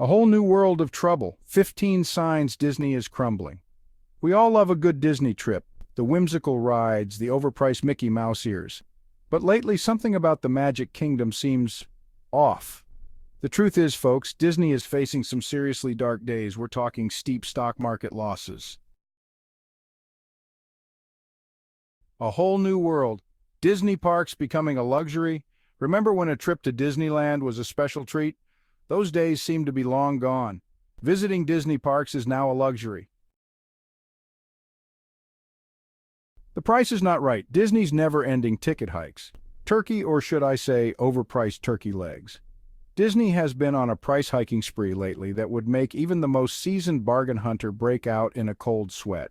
A whole new world of trouble. 15 signs Disney is crumbling. We all love a good Disney trip, the whimsical rides, the overpriced Mickey Mouse ears. But lately, something about the Magic Kingdom seems off. The truth is, folks, Disney is facing some seriously dark days. We're talking steep stock market losses. A whole new world. Disney parks becoming a luxury. Remember when a trip to Disneyland was a special treat? Those days seem to be long gone. Visiting Disney parks is now a luxury. The price is not right. Disney's never-ending ticket hikes. Turkey, or should I say, overpriced turkey legs. Disney has been on a price hiking spree lately that would make even the most seasoned bargain hunter break out in a cold sweat.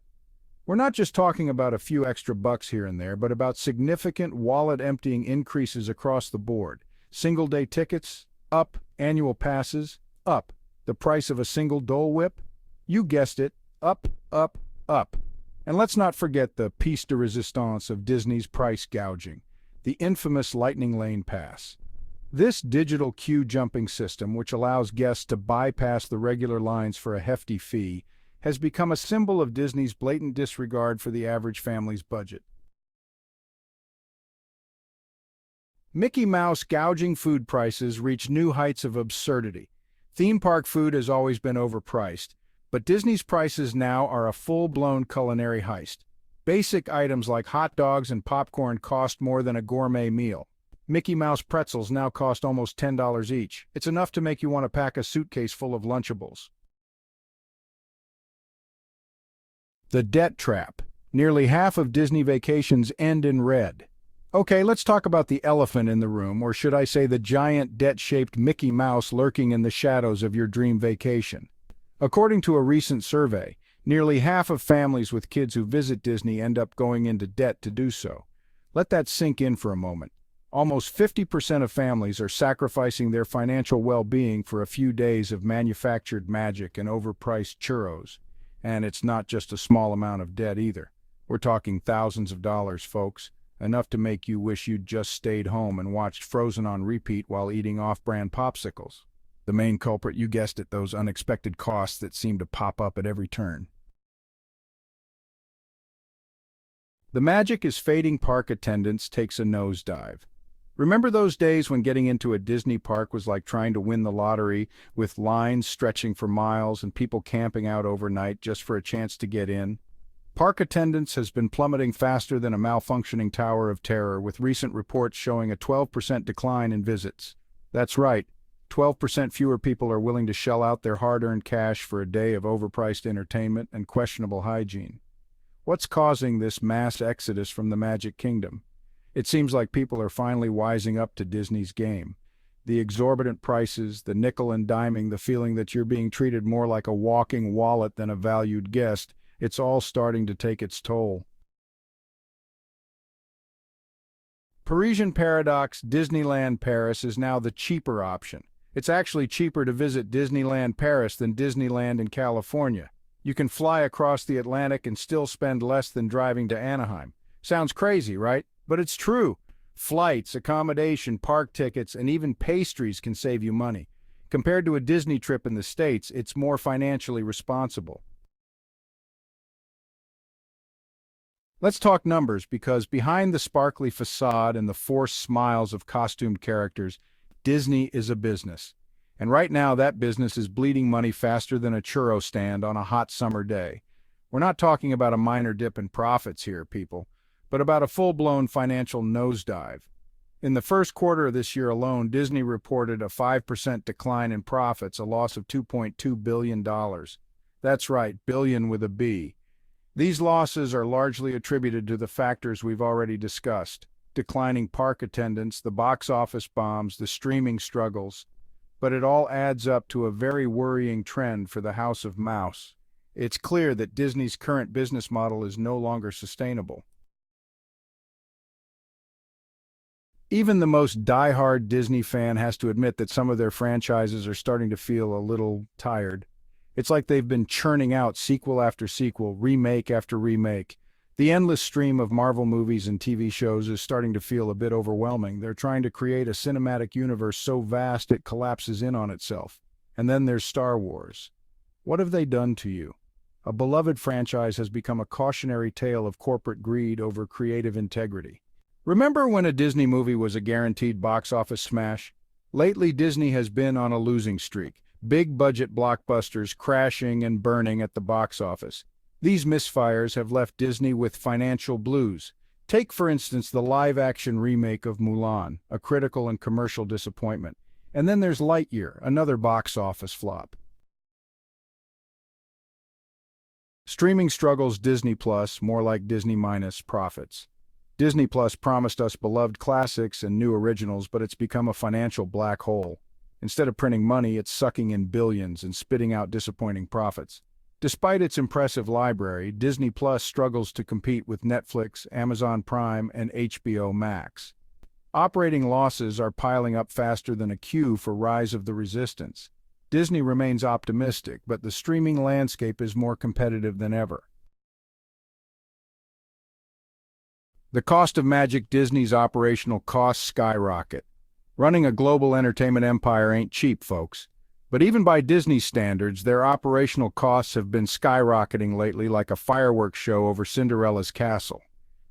We're not just talking about a few extra bucks here and there, but about significant wallet-emptying increases across the board. Single-day tickets, up. Annual passes, up. The price of a single Dole Whip? You guessed it, up, up, up. And let's not forget the piece de resistance of Disney's price gouging, the infamous Lightning Lane Pass. This digital queue jumping system, which allows guests to bypass the regular lines for a hefty fee, has become a symbol of Disney's blatant disregard for the average family's budget. Mickey Mouse gouging food prices reach new heights of absurdity. Theme park food has always been overpriced, but Disney's prices now are a full-blown culinary heist. Basic items like hot dogs and popcorn cost more than a gourmet meal. Mickey Mouse pretzels now cost almost $10 each. It's enough to make you want to pack a suitcase full of Lunchables. The debt trap. Nearly half of Disney vacations end in red. Okay, let's talk about the elephant in the room, or should I say the giant debt-shaped Mickey Mouse lurking in the shadows of your dream vacation. According to a recent survey, nearly half of families with kids who visit Disney end up going into debt to do so. Let that sink in for a moment. Almost 50% of families are sacrificing their financial well-being for a few days of manufactured magic and overpriced churros. And it's not just a small amount of debt either. We're talking thousands of dollars, folks. Enough to make you wish you'd just stayed home and watched Frozen on repeat while eating off-brand popsicles. The main culprit, you guessed it, those unexpected costs that seem to pop up at every turn. The magic is fading. Park attendance takes a nosedive. Remember those days when getting into a Disney park was like trying to win the lottery, with lines stretching for miles and people camping out overnight just for a chance to get in? Park attendance has been plummeting faster than a malfunctioning Tower of Terror, with recent reports showing a 12% decline in visits. That's right, 12% fewer people are willing to shell out their hard-earned cash for a day of overpriced entertainment and questionable hygiene. What's causing this mass exodus from the Magic Kingdom? It seems like people are finally wising up to Disney's game. The exorbitant prices, the nickel and diming, the feeling that you're being treated more like a walking wallet than a valued guest, it's all starting to take its toll. Parisian paradox. Disneyland Paris is now the cheaper option. It's actually cheaper to visit Disneyland Paris than Disneyland in California. You can fly across the Atlantic and still spend less than driving to Anaheim. Sounds crazy, right? But it's true. Flights, accommodation, park tickets, and even pastries can save you money. Compared to a Disney trip in the States, it's more financially responsible. Let's talk numbers, because behind the sparkly facade and the forced smiles of costumed characters, Disney is a business. And right now, that business is bleeding money faster than a churro stand on a hot summer day. We're not talking about a minor dip in profits here, people, but about a full-blown financial nosedive. In the first quarter of this year alone, Disney reported a 5% decline in profits, a loss of $2.2 billion. That's right, billion with a B. These losses are largely attributed to the factors we've already discussed: declining park attendance, the box office bombs, the streaming struggles. But it all adds up to a very worrying trend for the House of Mouse. It's clear that Disney's current business model is no longer sustainable. Even the most die-hard Disney fan has to admit that some of their franchises are starting to feel a little tired. It's like they've been churning out sequel after sequel, remake after remake. The endless stream of Marvel movies and TV shows is starting to feel a bit overwhelming. They're trying to create a cinematic universe so vast it collapses in on itself. And then there's Star Wars. What have they done to you? A beloved franchise has become a cautionary tale of corporate greed over creative integrity. Remember when a Disney movie was a guaranteed box office smash? Lately, Disney has been on a losing streak. Big budget blockbusters crashing and burning at the box office. These misfires have left Disney with financial blues. Take, for instance, the live-action remake of Mulan, a critical and commercial disappointment. And then there's Lightyear, another box office flop. Streaming struggles. Disney Plus, more like Disney minus profits. Disney Plus promised us beloved classics and new originals, but it's become a financial black hole. Instead of printing money, it's sucking in billions and spitting out disappointing profits. Despite its impressive library, Disney Plus struggles to compete with Netflix, Amazon Prime, and HBO Max. Operating losses are piling up faster than a queue for Rise of the Resistance. Disney remains optimistic, but the streaming landscape is more competitive than ever. The cost of magic. Disney's operational costs skyrocket. Running a global entertainment empire ain't cheap, folks. But even by Disney standards, their operational costs have been skyrocketing lately like a fireworks show over Cinderella's castle.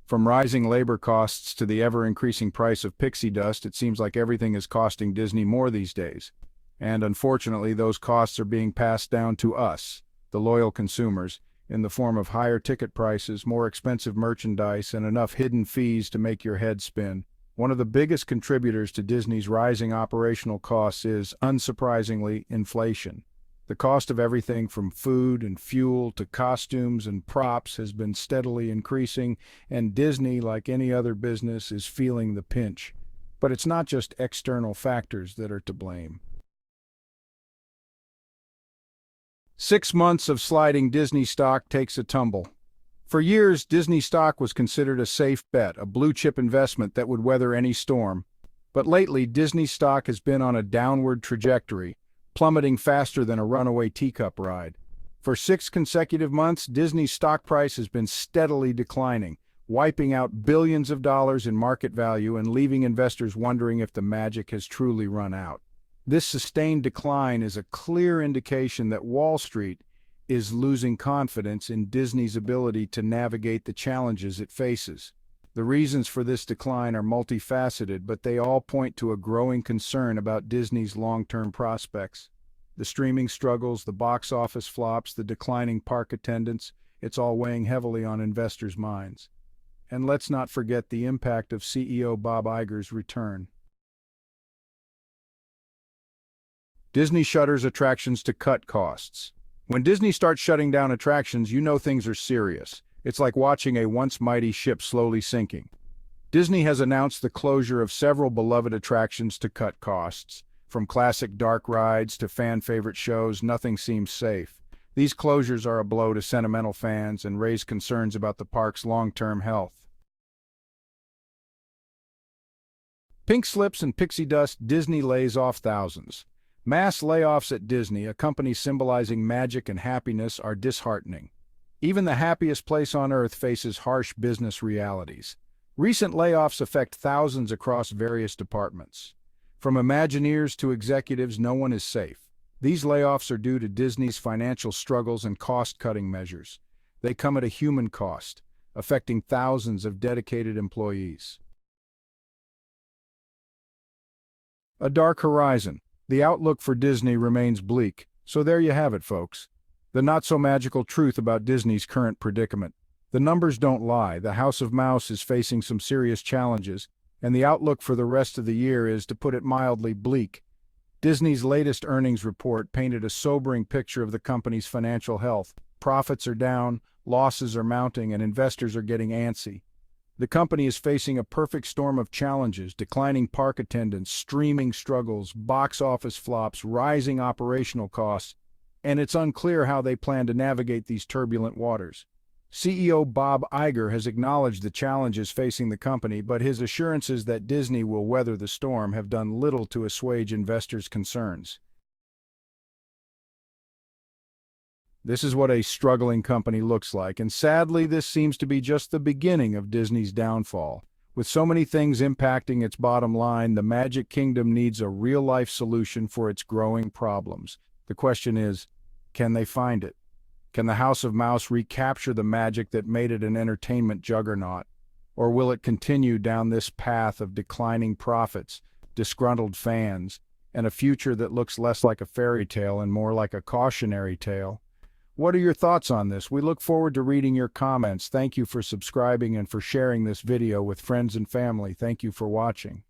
From rising labor costs to the ever-increasing price of pixie dust, it seems like everything is costing Disney more these days. And unfortunately, those costs are being passed down to us, the loyal consumers, in the form of higher ticket prices, more expensive merchandise, and enough hidden fees to make your head spin. One of the biggest contributors to Disney's rising operational costs is, unsurprisingly, inflation. The cost of everything from food and fuel to costumes and props has been steadily increasing, and Disney, like any other business, is feeling the pinch. But it's not just external factors that are to blame. 6 months of sliding. Disney stock takes a tumble. For years, Disney stock was considered a safe bet, a blue-chip investment that would weather any storm. But lately, Disney stock has been on a downward trajectory, plummeting faster than a runaway teacup ride. For 6 consecutive months, Disney's stock price has been steadily declining, wiping out billions of dollars in market value and leaving investors wondering if the magic has truly run out. This sustained decline is a clear indication that Wall Street is losing confidence in Disney's ability to navigate the challenges it faces. The reasons for this decline are multifaceted, but they all point to a growing concern about Disney's long-term prospects. The streaming struggles, the box office flops, the declining park attendance, it's all weighing heavily on investors' minds. And let's not forget the impact of CEO Bob Iger's return. Disney shutters attractions to cut costs. When Disney starts shutting down attractions, you know things are serious. It's like watching a once mighty ship slowly sinking. Disney has announced the closure of several beloved attractions to cut costs. From classic dark rides to fan-favorite shows, nothing seems safe. These closures are a blow to sentimental fans and raise concerns about the park's long-term health. Pink slips and pixie dust. Disney lays off thousands. Mass layoffs at Disney, a company symbolizing magic and happiness, are disheartening. Even the happiest place on earth faces harsh business realities. Recent layoffs affect thousands across various departments. From Imagineers to executives, no one is safe. These layoffs are due to Disney's financial struggles and cost-cutting measures. They come at a human cost, affecting thousands of dedicated employees. A dark horizon. The outlook for Disney remains bleak, so there you have it, folks. The not-so-magical truth about Disney's current predicament. The numbers don't lie. The House of Mouse is facing some serious challenges, and the outlook for the rest of the year is, to put it mildly, bleak. Disney's latest earnings report painted a sobering picture of the company's financial health. Profits are down, losses are mounting, and investors are getting antsy. The company is facing a perfect storm of challenges: declining park attendance, streaming struggles, box office flops, rising operational costs, and it's unclear how they plan to navigate these turbulent waters. CEO Bob Iger has acknowledged the challenges facing the company, but his assurances that Disney will weather the storm have done little to assuage investors' concerns. This is what a struggling company looks like, and sadly, this seems to be just the beginning of Disney's downfall. With so many things impacting its bottom line, the Magic Kingdom needs a real-life solution for its growing problems. The question is, can they find it? Can the House of Mouse recapture the magic that made it an entertainment juggernaut? Or will it continue down this path of declining profits, disgruntled fans, and a future that looks less like a fairy tale and more like a cautionary tale? What are your thoughts on this? We look forward to reading your comments. Thank you for subscribing and for sharing this video with friends and family. Thank you for watching.